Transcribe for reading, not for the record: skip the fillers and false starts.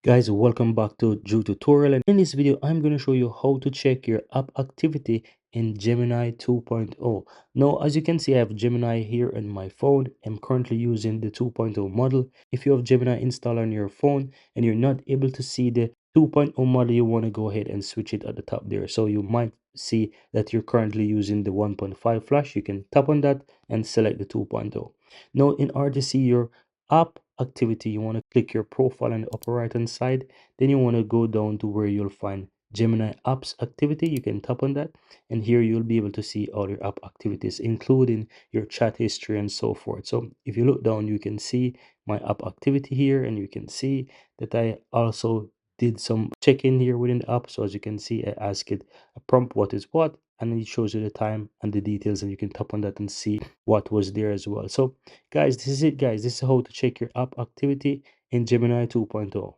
Guys, welcome back to Drew tutorial, and in this video I'm going to show you how to check your app activity in Gemini 2.0. Now, as you can see, I have Gemini here on my phone. I'm currently using the 2.0 model. If you have Gemini installed on your phone and you're not able to see the 2.0 model, you want to go ahead and switch it at the top there. So you might see that you're currently using the 1.5 flash. You can tap on that and select the 2.0. Now, in order to see your app activity, you want to click your profile on the upper right hand side. Then you want to go down to where you'll find Gemini apps activity. You can tap on that, and here you'll be able to see all your app activities, including your chat history and so forth. So if you look down, you can see my app activity here, and you can see that I also did some check-in here within the app. So as you can see, I ask it a prompt, what is what, and then it shows you the time and the details, and you can tap on that and see what was there as well. So guys, this is it, guys. This is how to check your app activity in Gemini 2.0.